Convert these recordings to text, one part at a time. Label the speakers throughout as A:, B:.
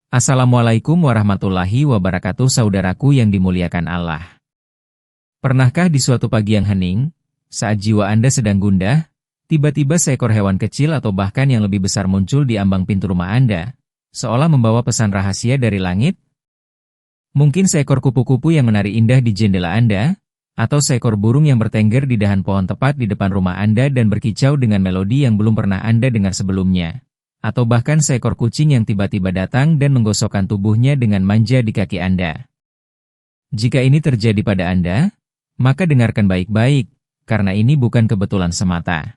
A: Assalamualaikum warahmatullahi wabarakatuh, saudaraku yang dimuliakan Allah. Pernahkah di suatu pagi yang hening, saat jiwa Anda sedang gundah, tiba-tiba seekor hewan kecil atau bahkan yang lebih besar muncul di ambang pintu rumah Anda, seolah membawa pesan rahasia dari langit? Mungkin seekor kupu-kupu yang menari indah di jendela Anda, atau seekor burung yang bertengger di dahan pohon tepat di depan rumah Anda dan berkicau dengan melodi yang belum pernah Anda dengar sebelumnya. Atau bahkan seekor kucing yang tiba-tiba datang dan menggosokkan tubuhnya dengan manja di kaki Anda. Jika ini terjadi pada Anda, maka dengarkan baik-baik, karena ini bukan kebetulan semata.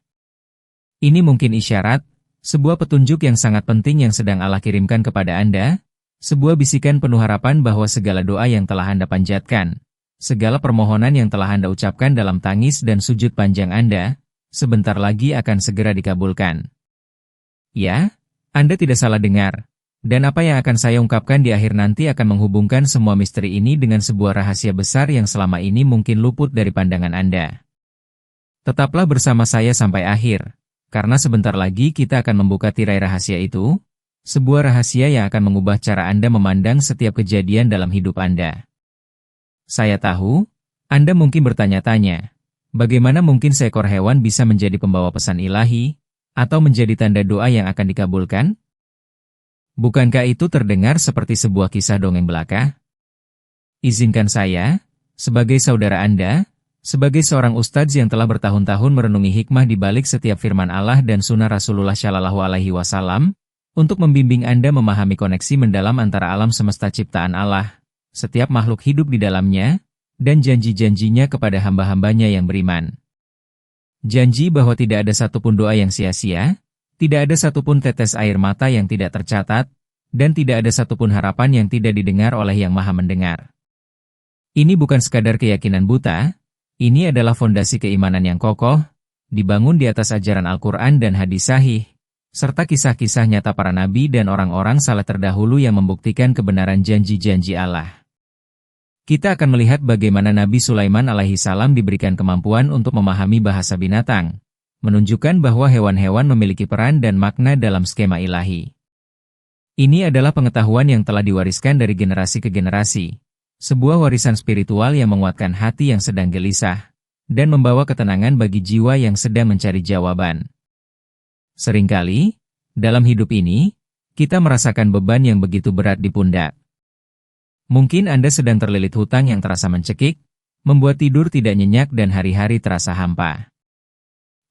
A: Ini mungkin isyarat, sebuah petunjuk yang sangat penting yang sedang Allah kirimkan kepada Anda, sebuah bisikan penuh harapan bahwa segala doa yang telah Anda panjatkan, segala permohonan yang telah Anda ucapkan dalam tangis dan sujud panjang Anda, sebentar lagi akan segera dikabulkan. Ya, Anda tidak salah dengar. Dan apa yang akan saya ungkapkan di akhir nanti akan menghubungkan semua misteri ini dengan sebuah rahasia besar yang selama ini mungkin luput dari pandangan Anda. Tetaplah bersama saya sampai akhir, karena sebentar lagi kita akan membuka tirai rahasia itu, sebuah rahasia yang akan mengubah cara Anda memandang setiap kejadian dalam hidup Anda. Saya tahu, Anda mungkin bertanya-tanya, bagaimana mungkin seekor hewan bisa menjadi pembawa pesan ilahi, atau menjadi tanda doa yang akan dikabulkan? Bukankah itu terdengar seperti sebuah kisah dongeng belaka? Izinkan saya, sebagai saudara Anda, sebagai seorang ustadz yang telah bertahun-tahun merenungi hikmah di balik setiap firman Allah dan sunnah Rasulullah Shallallahu Alaihi Wasallam, untuk membimbing Anda memahami koneksi mendalam antara alam semesta ciptaan Allah, setiap makhluk hidup di dalamnya, dan janji-janjinya kepada hamba-hambanya yang beriman. Janji bahwa tidak ada satupun doa yang sia-sia, tidak ada satupun tetes air mata yang tidak tercatat, dan tidak ada satupun harapan yang tidak didengar oleh Yang Maha Mendengar. Ini bukan sekadar keyakinan buta, ini adalah fondasi keimanan yang kokoh, dibangun di atas ajaran Al-Quran dan hadis sahih, serta kisah-kisah nyata para nabi dan orang-orang saleh terdahulu yang membuktikan kebenaran janji-janji Allah. Kita akan melihat bagaimana Nabi Sulaiman alaihi salam diberikan kemampuan untuk memahami bahasa binatang, menunjukkan bahwa hewan-hewan memiliki peran dan makna dalam skema ilahi. Ini adalah pengetahuan yang telah diwariskan dari generasi ke generasi, sebuah warisan spiritual yang menguatkan hati yang sedang gelisah, dan membawa ketenangan bagi jiwa yang sedang mencari jawaban. Seringkali, dalam hidup ini, kita merasakan beban yang begitu berat di pundak. Mungkin Anda sedang terlilit hutang yang terasa mencekik, membuat tidur tidak nyenyak dan hari-hari terasa hampa.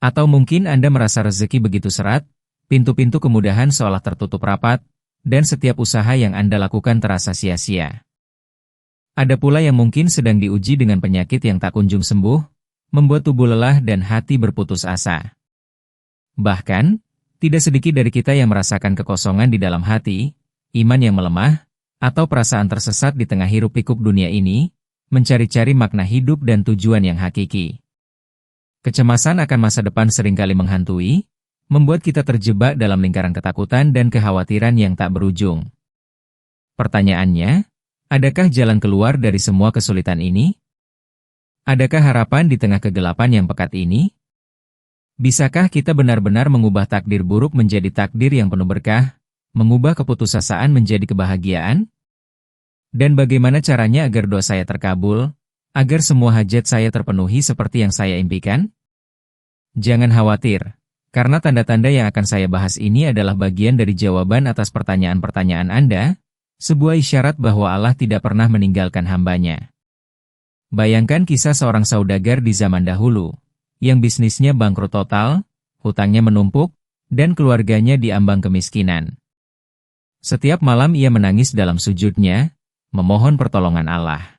A: Atau mungkin Anda merasa rezeki begitu seret, pintu-pintu kemudahan seolah tertutup rapat, dan setiap usaha yang Anda lakukan terasa sia-sia. Ada pula yang mungkin sedang diuji dengan penyakit yang tak kunjung sembuh, membuat tubuh lelah dan hati berputus asa. Bahkan, tidak sedikit dari kita yang merasakan kekosongan di dalam hati, iman yang melemah, atau perasaan tersesat di tengah hiruk-pikuk dunia ini, mencari-cari makna hidup dan tujuan yang hakiki. Kecemasan akan masa depan seringkali menghantui, membuat kita terjebak dalam lingkaran ketakutan dan kekhawatiran yang tak berujung. Pertanyaannya, adakah jalan keluar dari semua kesulitan ini? Adakah harapan di tengah kegelapan yang pekat ini? Bisakah kita benar-benar mengubah takdir buruk menjadi takdir yang penuh berkah? Mengubah keputusasaan menjadi kebahagiaan? Dan bagaimana caranya agar doa saya terkabul, agar semua hajat saya terpenuhi seperti yang saya impikan? Jangan khawatir, karena tanda-tanda yang akan saya bahas ini adalah bagian dari jawaban atas pertanyaan-pertanyaan Anda, sebuah isyarat bahwa Allah tidak pernah meninggalkan hambanya. Bayangkan kisah seorang saudagar di zaman dahulu, yang bisnisnya bangkrut total, hutangnya menumpuk, dan keluarganya diambang kemiskinan. Setiap malam ia menangis dalam sujudnya, memohon pertolongan Allah.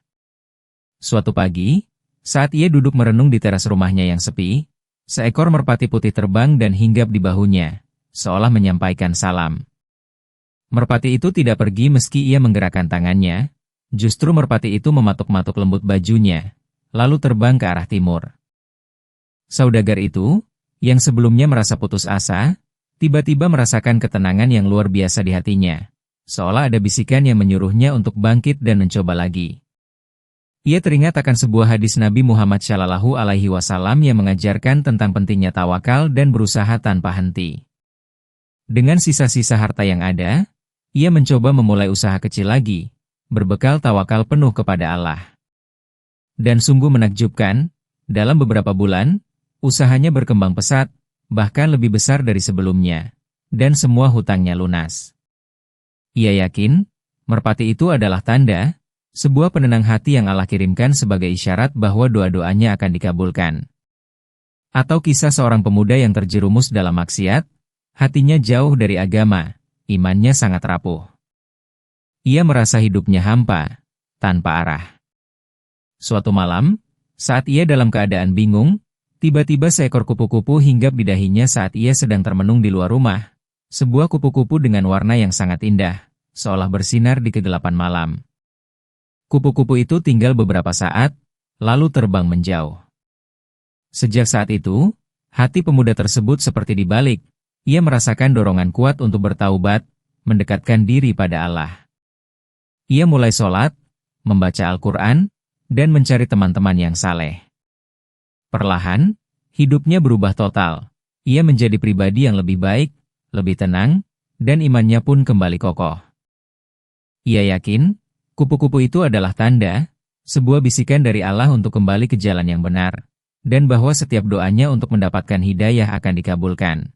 A: Suatu pagi, saat ia duduk merenung di teras rumahnya yang sepi, seekor merpati putih terbang dan hinggap di bahunya, seolah menyampaikan salam. Merpati itu tidak pergi meski ia menggerakkan tangannya, justru merpati itu mematuk-matuk lembut bajunya, lalu terbang ke arah timur. Saudagar itu, yang sebelumnya merasa putus asa, tiba-tiba merasakan ketenangan yang luar biasa di hatinya, seolah ada bisikan yang menyuruhnya untuk bangkit dan mencoba lagi. Ia teringat akan sebuah hadis Nabi Muhammad Shallallahu Alaihi Wasallam yang mengajarkan tentang pentingnya tawakal dan berusaha tanpa henti. Dengan sisa-sisa harta yang ada, Ia mencoba memulai usaha kecil lagi, berbekal tawakal penuh kepada Allah. Dan sungguh menakjubkan, dalam beberapa bulan, usahanya berkembang pesat, bahkan lebih besar dari sebelumnya, dan semua hutangnya lunas. Ia yakin, merpati itu adalah tanda, sebuah penenang hati yang Allah kirimkan sebagai isyarat bahwa doa-doanya akan dikabulkan. Atau kisah seorang pemuda yang terjerumus dalam maksiat, hatinya jauh dari agama, imannya sangat rapuh. Ia merasa hidupnya hampa, tanpa arah. Suatu malam, saat ia dalam keadaan bingung, tiba-tiba seekor kupu-kupu hinggap di dahinya saat ia sedang termenung di luar rumah. Sebuah kupu-kupu dengan warna yang sangat indah, seolah bersinar di kegelapan malam. Kupu-kupu itu tinggal beberapa saat, lalu terbang menjauh. Sejak saat itu, hati pemuda tersebut seperti dibalik. Ia merasakan dorongan kuat untuk bertaubat, mendekatkan diri pada Allah. Ia mulai sholat, membaca Al-Quran, dan mencari teman-teman yang saleh. Perlahan, hidupnya berubah total. Ia menjadi pribadi yang lebih baik, lebih tenang, dan imannya pun kembali kokoh. Ia yakin, kupu-kupu itu adalah tanda, sebuah bisikan dari Allah untuk kembali ke jalan yang benar, dan bahwa setiap doanya untuk mendapatkan hidayah akan dikabulkan.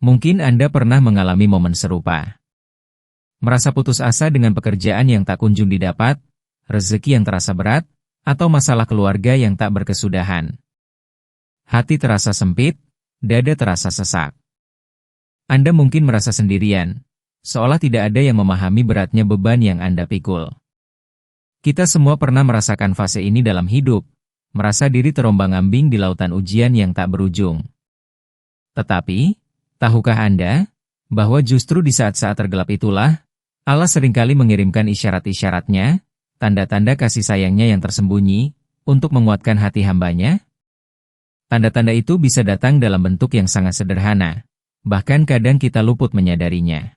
A: Mungkin Anda pernah mengalami momen serupa. Merasa putus asa dengan pekerjaan yang tak kunjung didapat, rezeki yang terasa berat, atau masalah keluarga yang tak berkesudahan. Hati terasa sempit, dada terasa sesak. Anda mungkin merasa sendirian, seolah tidak ada yang memahami beratnya beban yang Anda pikul. Kita semua pernah merasakan fase ini dalam hidup, merasa diri terombang-ambing di lautan ujian yang tak berujung. Tetapi, tahukah Anda, bahwa justru di saat-saat tergelap itulah, Allah seringkali mengirimkan isyarat-isyaratnya, tanda-tanda kasih sayangnya yang tersembunyi, untuk menguatkan hati hambanya? Tanda-tanda itu bisa datang dalam bentuk yang sangat sederhana, bahkan kadang kita luput menyadarinya.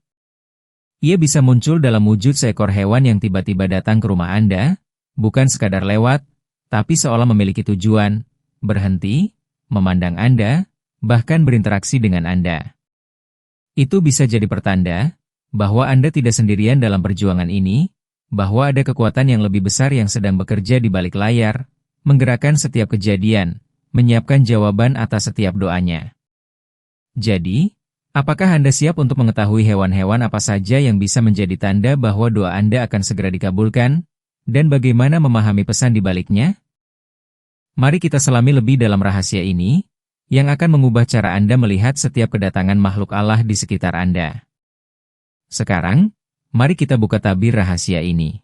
A: Ia bisa muncul dalam wujud seekor hewan yang tiba-tiba datang ke rumah Anda, bukan sekadar lewat, tapi seolah memiliki tujuan, berhenti, memandang Anda, bahkan berinteraksi dengan Anda. Itu bisa jadi pertanda bahwa Anda tidak sendirian dalam perjuangan ini, bahwa ada kekuatan yang lebih besar yang sedang bekerja di balik layar, menggerakkan setiap kejadian, menyiapkan jawaban atas setiap doanya. Jadi, apakah Anda siap untuk mengetahui hewan-hewan apa saja yang bisa menjadi tanda bahwa doa Anda akan segera dikabulkan, dan bagaimana memahami pesan di baliknya? Mari kita selami lebih dalam rahasia ini, yang akan mengubah cara Anda melihat setiap kedatangan makhluk Allah di sekitar Anda. Sekarang, mari kita buka tabir rahasia ini.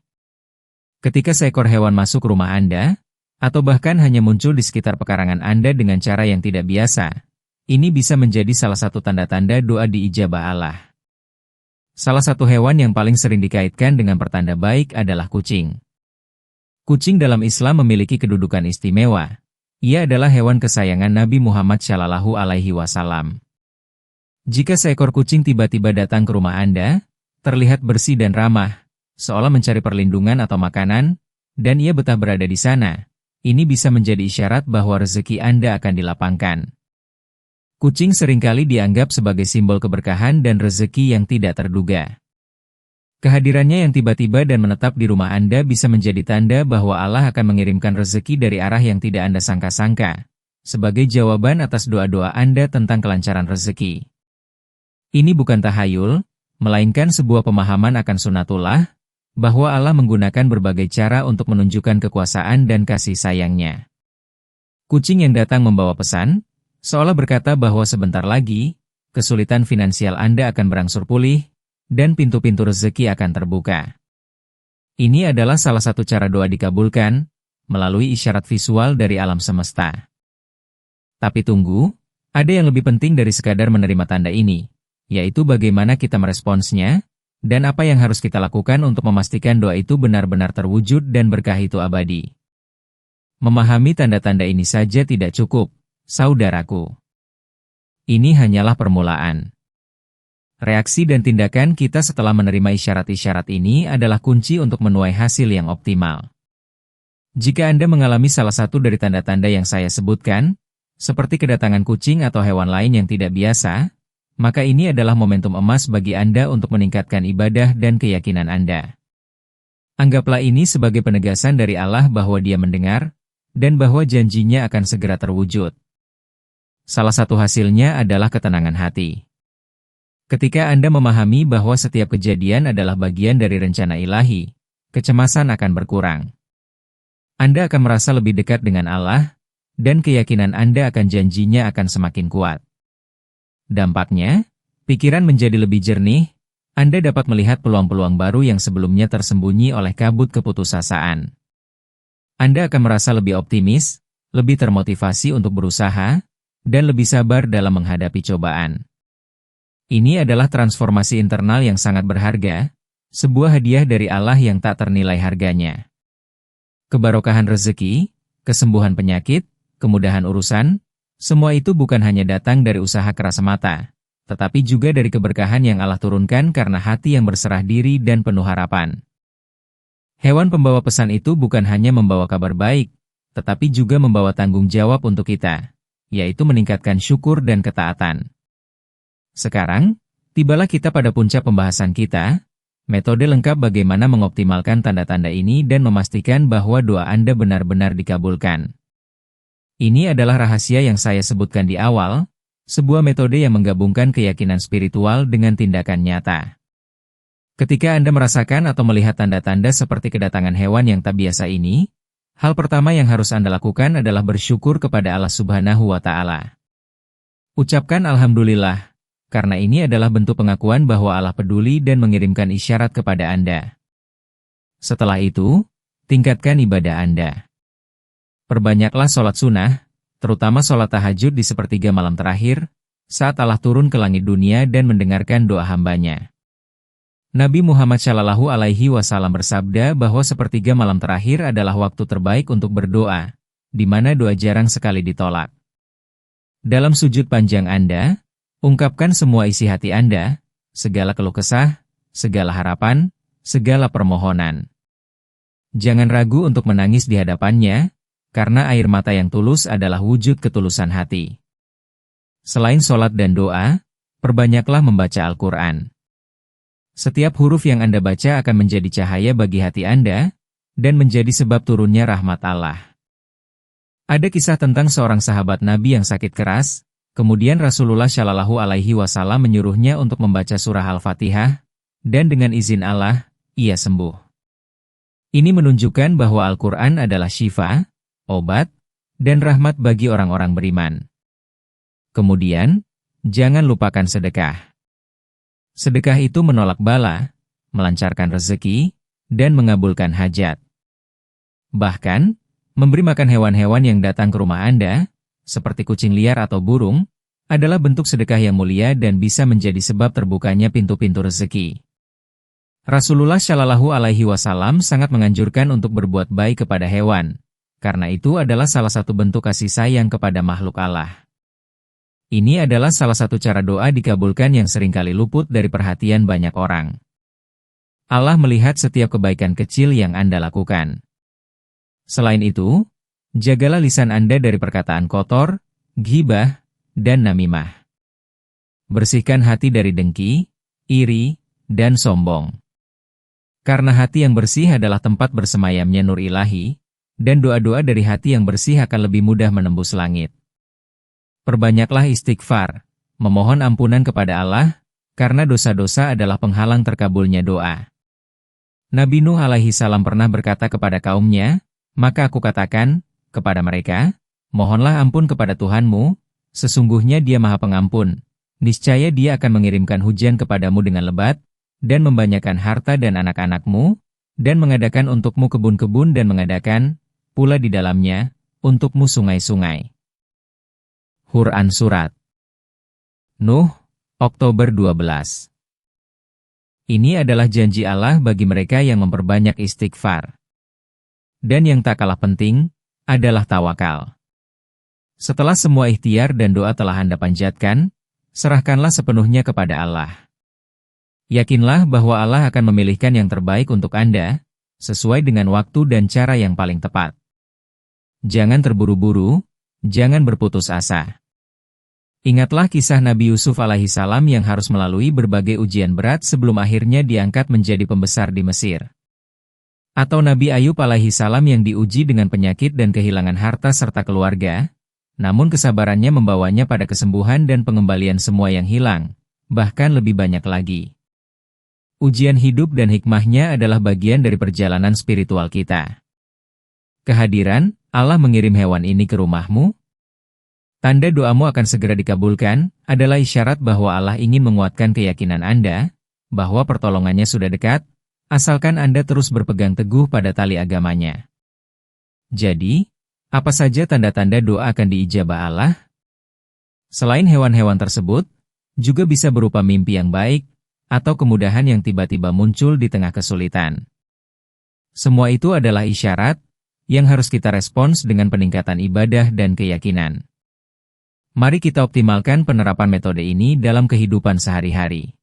A: Ketika seekor hewan masuk rumah Anda, atau bahkan hanya muncul di sekitar pekarangan Anda dengan cara yang tidak biasa, ini bisa menjadi salah satu tanda-tanda doa diijabah Allah. Salah satu hewan yang paling sering dikaitkan dengan pertanda baik adalah kucing. Kucing dalam Islam memiliki kedudukan istimewa. Ia adalah hewan kesayangan Nabi Muhammad SAW. Jika seekor kucing tiba-tiba datang ke rumah Anda, terlihat bersih dan ramah, seolah mencari perlindungan atau makanan, dan ia betah berada di sana, ini bisa menjadi isyarat bahwa rezeki Anda akan dilapangkan. Kucing seringkali dianggap sebagai simbol keberkahan dan rezeki yang tidak terduga. Kehadirannya yang tiba-tiba dan menetap di rumah Anda bisa menjadi tanda bahwa Allah akan mengirimkan rezeki dari arah yang tidak Anda sangka-sangka, sebagai jawaban atas doa-doa Anda tentang kelancaran rezeki. Ini bukan tahayul, melainkan sebuah pemahaman akan sunatullah, bahwa Allah menggunakan berbagai cara untuk menunjukkan kekuasaan dan kasih sayangnya. Kucing yang datang membawa pesan, seolah berkata bahwa sebentar lagi, kesulitan finansial Anda akan berangsur pulih, dan pintu-pintu rezeki akan terbuka. Ini adalah salah satu cara doa dikabulkan, melalui isyarat visual dari alam semesta. Tapi tunggu, ada yang lebih penting dari sekadar menerima tanda ini, yaitu bagaimana kita meresponsnya, dan apa yang harus kita lakukan untuk memastikan doa itu benar-benar terwujud dan berkah itu abadi. Memahami tanda-tanda ini saja tidak cukup, saudaraku. Ini hanyalah permulaan. Reaksi dan tindakan kita setelah menerima isyarat-isyarat ini adalah kunci untuk menuai hasil yang optimal. Jika Anda mengalami salah satu dari tanda-tanda yang saya sebutkan, seperti kedatangan kucing atau hewan lain yang tidak biasa, maka ini adalah momentum emas bagi Anda untuk meningkatkan ibadah dan keyakinan Anda. Anggaplah ini sebagai penegasan dari Allah bahwa Dia mendengar, dan bahwa janjinya akan segera terwujud. Salah satu hasilnya adalah ketenangan hati. Ketika Anda memahami bahwa setiap kejadian adalah bagian dari rencana ilahi, kecemasan akan berkurang. Anda akan merasa lebih dekat dengan Allah, dan keyakinan Anda akan janjinya akan semakin kuat. Dampaknya, pikiran menjadi lebih jernih, Anda dapat melihat peluang-peluang baru yang sebelumnya tersembunyi oleh kabut keputusasaan. Anda akan merasa lebih optimis, lebih termotivasi untuk berusaha, dan lebih sabar dalam menghadapi cobaan. Ini adalah transformasi internal yang sangat berharga, sebuah hadiah dari Allah yang tak ternilai harganya. Kebarokahan rezeki, kesembuhan penyakit, kemudahan urusan, semua itu bukan hanya datang dari usaha keras semata, tetapi juga dari keberkahan yang Allah turunkan karena hati yang berserah diri dan penuh harapan. Hewan pembawa pesan itu bukan hanya membawa kabar baik, tetapi juga membawa tanggung jawab untuk kita, yaitu meningkatkan syukur dan ketaatan. Sekarang, tibalah kita pada puncak pembahasan kita, metode lengkap bagaimana mengoptimalkan tanda-tanda ini dan memastikan bahwa doa Anda benar-benar dikabulkan. Ini adalah rahasia yang saya sebutkan di awal, sebuah metode yang menggabungkan keyakinan spiritual dengan tindakan nyata. Ketika Anda merasakan atau melihat tanda-tanda seperti kedatangan hewan yang tak biasa ini, hal pertama yang harus Anda lakukan adalah bersyukur kepada Allah Subhanahu wa Ta'ala. Ucapkan Alhamdulillah, karena ini adalah bentuk pengakuan bahwa Allah peduli dan mengirimkan isyarat kepada Anda. Setelah itu, tingkatkan ibadah Anda. Perbanyaklah sholat sunnah, terutama sholat tahajud di sepertiga malam terakhir, saat Allah turun ke langit dunia dan mendengarkan doa hambanya. Nabi Muhammad SAW bersabda bahwa sepertiga malam terakhir adalah waktu terbaik untuk berdoa, di mana doa jarang sekali ditolak. Dalam sujud panjang Anda, ungkapkan semua isi hati Anda, segala keluh kesah, segala harapan, segala permohonan. Jangan ragu untuk menangis di hadapannya, karena air mata yang tulus adalah wujud ketulusan hati. Selain sholat dan doa, perbanyaklah membaca Al-Quran. Setiap huruf yang Anda baca akan menjadi cahaya bagi hati Anda, dan menjadi sebab turunnya rahmat Allah. Ada kisah tentang seorang sahabat Nabi yang sakit keras, kemudian Rasulullah SAW menyuruhnya untuk membaca surah Al-Fatihah, dan dengan izin Allah, ia sembuh. Ini menunjukkan bahwa Al-Quran adalah syifa, obat, dan rahmat bagi orang-orang beriman. Kemudian, jangan lupakan sedekah. Sedekah itu menolak bala, melancarkan rezeki, dan mengabulkan hajat. Bahkan, memberi makan hewan-hewan yang datang ke rumah Anda, seperti kucing liar atau burung, adalah bentuk sedekah yang mulia dan bisa menjadi sebab terbukanya pintu-pintu rezeki. Rasulullah SAW sangat menganjurkan untuk berbuat baik kepada hewan, karena itu adalah salah satu bentuk kasih sayang kepada makhluk Allah. Ini adalah salah satu cara doa dikabulkan yang seringkali luput dari perhatian banyak orang. Allah melihat setiap kebaikan kecil yang Anda lakukan. Selain itu, jagalah lisan Anda dari perkataan kotor, ghibah, dan namimah. Bersihkan hati dari dengki, iri, dan sombong. Karena hati yang bersih adalah tempat bersemayamnya nur ilahi, dan doa-doa dari hati yang bersih akan lebih mudah menembus langit. Perbanyaklah istighfar, memohon ampunan kepada Allah, karena dosa-dosa adalah penghalang terkabulnya doa. Nabi Nuh alaihi salam pernah berkata kepada kaumnya, maka aku katakan kepada mereka, mohonlah ampun kepada Tuhanmu, sesungguhnya Dia Maha Pengampun, niscaya Dia akan mengirimkan hujan kepadamu dengan lebat, dan membanyakan harta dan anak-anakmu, dan mengadakan untukmu kebun-kebun dan mengadakan, pula di dalamnya, untukmu sungai-sungai. Quran Surat Nuh, Oktober 12. Ini adalah janji Allah bagi mereka yang memperbanyak istighfar. Dan yang tak kalah penting, adalah tawakal. Setelah semua ikhtiar dan doa telah Anda panjatkan, serahkanlah sepenuhnya kepada Allah. Yakinlah bahwa Allah akan memilihkan yang terbaik untuk Anda, sesuai dengan waktu dan cara yang paling tepat. Jangan terburu-buru, jangan berputus asa. Ingatlah kisah Nabi Yusuf alaihissalam yang harus melalui berbagai ujian berat sebelum akhirnya diangkat menjadi pembesar di Mesir. Atau Nabi Ayub alaihissalam yang diuji dengan penyakit dan kehilangan harta serta keluarga, namun kesabarannya membawanya pada kesembuhan dan pengembalian semua yang hilang, bahkan lebih banyak lagi. Ujian hidup dan hikmahnya adalah bagian dari perjalanan spiritual kita. Kehadiran Allah mengirim hewan ini ke rumahmu, tanda doamu akan segera dikabulkan, adalah isyarat bahwa Allah ingin menguatkan keyakinan Anda, bahwa pertolongannya sudah dekat, asalkan Anda terus berpegang teguh pada tali agamanya. Jadi, apa saja tanda-tanda doa akan diijabah Allah? Selain hewan-hewan tersebut, juga bisa berupa mimpi yang baik, atau kemudahan yang tiba-tiba muncul di tengah kesulitan. Semua itu adalah isyarat yang harus kita respons dengan peningkatan ibadah dan keyakinan. Mari kita optimalkan penerapan metode ini dalam kehidupan sehari-hari.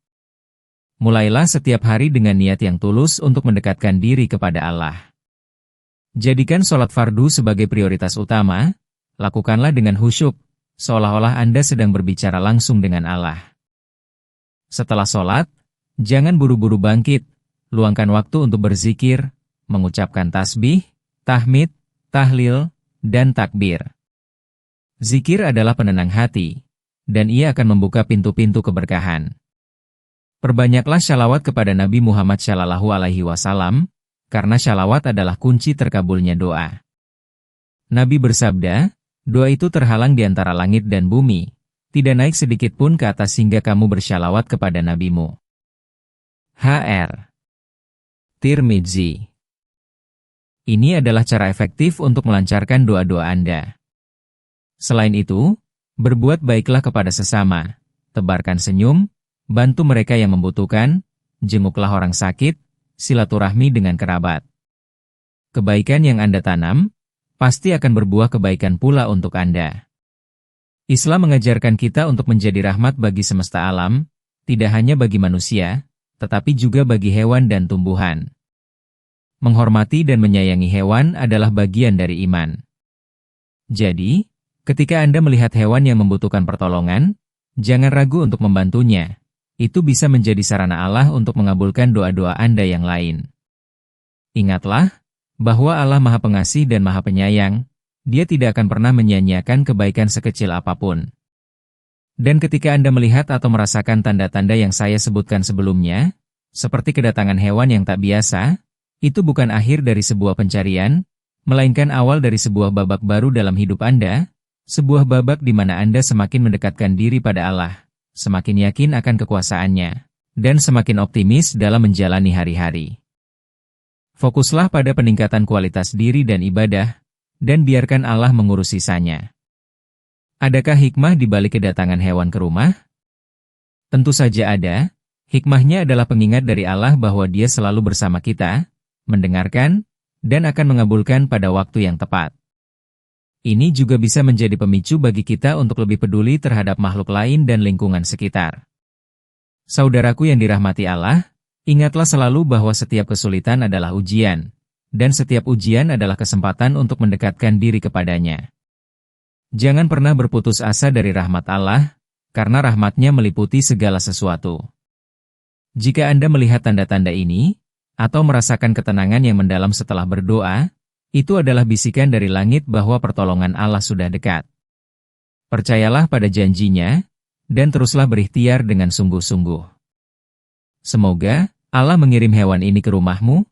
A: Mulailah setiap hari dengan niat yang tulus untuk mendekatkan diri kepada Allah. Jadikan sholat fardu sebagai prioritas utama, lakukanlah dengan khusyuk, seolah-olah Anda sedang berbicara langsung dengan Allah. Setelah sholat, jangan buru-buru bangkit, luangkan waktu untuk berzikir, mengucapkan tasbih, tahmid, tahlil, dan takbir. Zikir adalah penenang hati, dan ia akan membuka pintu-pintu keberkahan. Perbanyaklah syalawat kepada Nabi Muhammad SAW, karena syalawat adalah kunci terkabulnya doa. Nabi bersabda, doa itu terhalang di antara langit dan bumi, tidak naik sedikit pun ke atas hingga kamu bersyalawat kepada nabimu. Hr. Tirmidzi. Ini adalah cara efektif untuk melancarkan doa-doa Anda. Selain itu, berbuat baiklah kepada sesama, tebarkan senyum, bantu mereka yang membutuhkan, jenguklah orang sakit, silaturahmi dengan kerabat. Kebaikan yang Anda tanam, pasti akan berbuah kebaikan pula untuk Anda. Islam mengajarkan kita untuk menjadi rahmat bagi semesta alam, tidak hanya bagi manusia, tetapi juga bagi hewan dan tumbuhan. Menghormati dan menyayangi hewan adalah bagian dari iman. Jadi, ketika Anda melihat hewan yang membutuhkan pertolongan, jangan ragu untuk membantunya. Itu bisa menjadi sarana Allah untuk mengabulkan doa-doa Anda yang lain. Ingatlah, bahwa Allah Maha Pengasih dan Maha Penyayang, Dia tidak akan pernah menyia-nyiakan kebaikan sekecil apapun. Dan ketika Anda melihat atau merasakan tanda-tanda yang saya sebutkan sebelumnya, seperti kedatangan hewan yang tak biasa, itu bukan akhir dari sebuah pencarian, melainkan awal dari sebuah babak baru dalam hidup Anda, sebuah babak di mana Anda semakin mendekatkan diri pada Allah, semakin yakin akan kekuasaannya, dan semakin optimis dalam menjalani hari-hari. Fokuslah pada peningkatan kualitas diri dan ibadah, dan biarkan Allah mengurus sisanya. Adakah hikmah di balik kedatangan hewan ke rumah? Tentu saja ada. Hikmahnya adalah pengingat dari Allah bahwa Dia selalu bersama kita, mendengarkan, dan akan mengabulkan pada waktu yang tepat. Ini juga bisa menjadi pemicu bagi kita untuk lebih peduli terhadap makhluk lain dan lingkungan sekitar. Saudaraku yang dirahmati Allah, ingatlah selalu bahwa setiap kesulitan adalah ujian, dan setiap ujian adalah kesempatan untuk mendekatkan diri kepadanya. Jangan pernah berputus asa dari rahmat Allah, karena rahmat-Nya meliputi segala sesuatu. Jika Anda melihat tanda-tanda ini, atau merasakan ketenangan yang mendalam setelah berdoa, itu adalah bisikan dari langit bahwa pertolongan Allah sudah dekat. Percayalah pada janji-Nya, dan teruslah berikhtiar dengan sungguh-sungguh. Semoga Allah mengirim hewan ini ke rumahmu.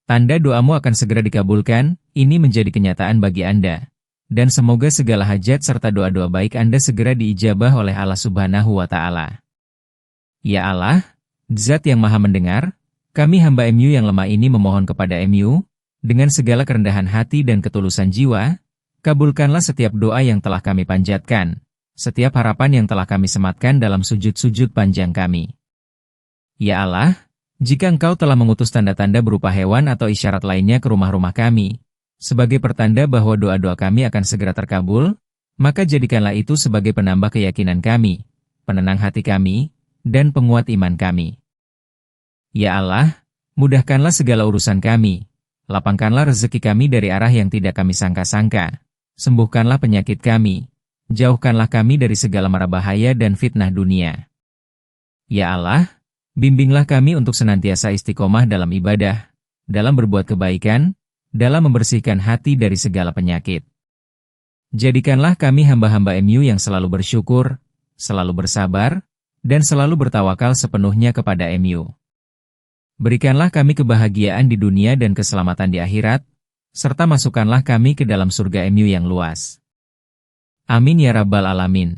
A: Tanda doamu akan segera dikabulkan, ini menjadi kenyataan bagi Anda. Dan semoga segala hajat serta doa-doa baik Anda segera diijabah oleh Allah Subhanahu wa Ta'ala. Ya Allah, Zat yang Maha Mendengar, kami hamba MU yang lemah ini memohon kepada MU, dengan segala kerendahan hati dan ketulusan jiwa, kabulkanlah setiap doa yang telah kami panjatkan, setiap harapan yang telah kami sematkan dalam sujud-sujud panjang kami. Ya Allah, jika Engkau telah mengutus tanda-tanda berupa hewan atau isyarat lainnya ke rumah-rumah kami, sebagai pertanda bahwa doa-doa kami akan segera terkabul, maka jadikanlah itu sebagai penambah keyakinan kami, penenang hati kami, dan penguat iman kami. Ya Allah, mudahkanlah segala urusan kami, lapangkanlah rezeki kami dari arah yang tidak kami sangka-sangka, sembuhkanlah penyakit kami, Jauhkanlah kami dari segala mara bahaya dan fitnah dunia. Ya Allah, bimbinglah kami untuk senantiasa istiqomah dalam ibadah, dalam berbuat kebaikan, dalam membersihkan hati dari segala penyakit. Jadikanlah kami hamba-hamba MU yang selalu bersyukur, selalu bersabar, dan selalu bertawakal sepenuhnya kepada MU. Berikanlah kami kebahagiaan di dunia dan keselamatan di akhirat, serta masukkanlah kami ke dalam surga MU yang luas. Amin ya Rabbal Alamin.